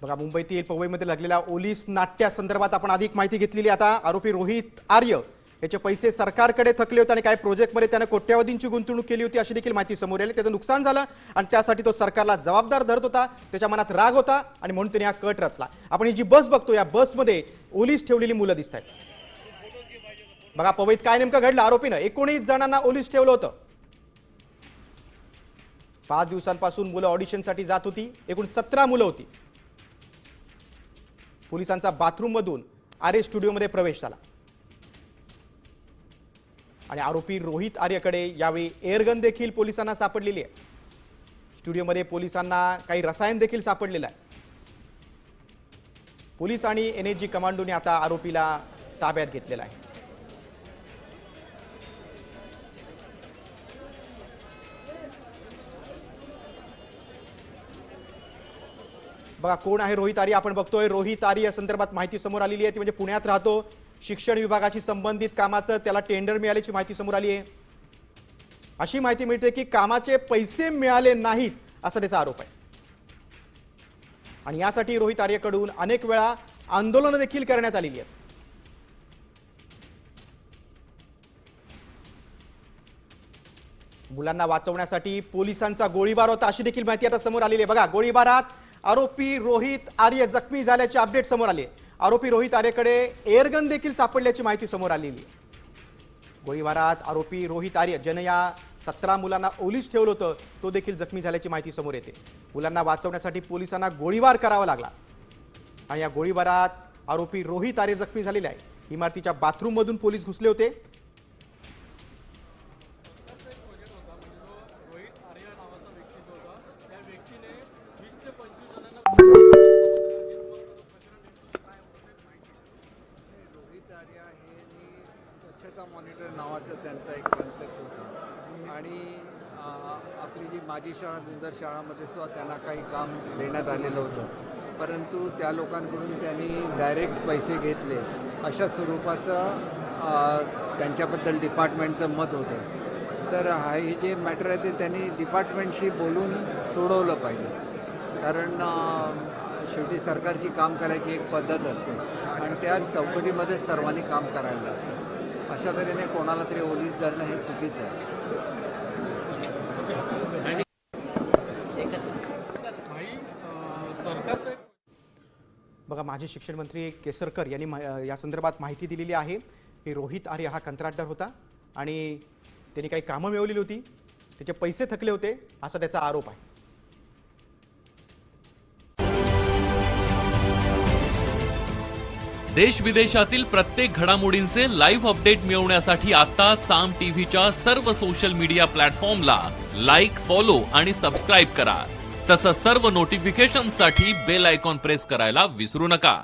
बघा, मुंबईतील पवईमध्ये लागलेल्या ओलीस नाट्यासंदर्भात आपण अधिक माहिती घेतलेली. आता आरोपी रोहित आर्य याचे पैसे सरकारकडे थकले होते आणि काही प्रोजेक्टमध्ये त्याने कोट्यावधींची गुंतवणूक केली होती अशी देखील माहिती समोर आली. त्याचं नुकसान झालं आणि त्यासाठी तो सरकारला जबाबदार धरत होता. त्याच्या मनात राग होता आणि म्हणून त्याने हा कट रचला. आपण ही जी बस बघतो, या बसमध्ये ओलीस ठेवलेली मुलं दिसत आहेत. बघा पवईत काय नेमकं घडलं. आरोपीनं 19 जणांना ओलीस ठेवलं होतं. 5 दिवसांपासून मुलं ऑडिशनसाठी जात होती. एकूण 17 मुलं होती. पोलिसांचा बाथरूम मधून आर्य स्टुडिओमध्ये प्रवेश झाला आणि आरोपी रोहित आर्यकडे यावेळी एअरगन देखील पोलिसांना सापडलेली आहे. स्टुडिओमध्ये पोलिसांना काही रसायन देखील सापडलेलं आहे. पोलीस आणि एनएसजी कमांडोने आता आरोपीला ताब्यात घेतलेला आहे. बघा कोण आहे रोहित आर्य आपण बघतोय. रोहित आर्य संदर्भात माहिती समोर आलेली आहे ती म्हणजे पुण्यात राहतो. शिक्षण विभागाशी संबंधित कामाचं त्याला टेंडर मिळाल्याची माहिती समोर आली आहे. अशी माहिती मिळते की कामाचे पैसे मिळाले नाहीत असा त्याचा आरोप आहे आणि यासाठी रोहित आर्यकडून अनेक वेळा आंदोलनं देखील करण्यात आलेली आहेत. मुलांना वाचवण्यासाठी पोलिसांचा गोळीबार होता अशी देखील माहिती आता समोर आलेली आहे. बघा गोळीबारात आरोपी रोहित आर्य जखमी झाल्याची अपडेट समोर आली आहे. आरोपी रोहित आर्यकडे एअरगन देखील सापडल्याची माहिती समोर आलेली आहे. गोळीबारात आरोपी रोहित आर्य ज्याने या 17 मुलांना ओलीस ठेवलं होतं तो देखील जखमी झाल्याची माहिती समोर येते. मुलांना वाचवण्यासाठी पोलिसांना गोळीबार करावा लागला आणि या गोळीबारात आरोपी रोहित आर्य जखमी झालेले आहे. इमारतीच्या बाथरूम मधून पोलीस घुसले होते. स्वच्छता मॉनिटर नावाचा त्यांचा एक कन्सेप्ट होता आणि आपली जी माझी शाळा सुंदर शाळामध्ये सुद्धा त्यांना काही काम देण्यात आलेलं होतं, परंतु त्या लोकांकडून त्यांनी डायरेक्ट पैसे घेतले अशा स्वरूपाचं त्यांच्याबद्दल डिपार्टमेंटचं मत होतं. तर हे जे मॅटर आहे ते त्यांनी डिपार्टमेंटशी बोलून सोडवलं पाहिजे, कारण शेवटी सरकारची काम करायची एक पद्धत असते आणि त्या चौकटीमध्येच सर्वांनी काम करायला लागतं. अशा तऱ्हेने कोणाला तरी ओलीस धरणं हे चुकीचं आहे. बघा माजी शिक्षण मंत्री केसरकर यांनी या संदर्भात माहिती दिलेली आहे की रोहित आर्य हा कंत्राटदार होता आणि त्यांनी काही कामं मिळवलेली होती, त्याचे पैसे थकले होते असा त्याचा आरोप आहे. देश विदेशातील प्रत्येक घडामोडींचे लाईव्ह अपडेट मिळवण्यासाठी आता साम टीव्हीच्या सर्व सोशल मीडिया प्लॅटफॉर्मला लाईक, फॉलो आणि सबस्क्राईब करा. तसंच सर्व नोटिफिकेशनसाठी बेल आयकॉन प्रेस करायला विसरू नका.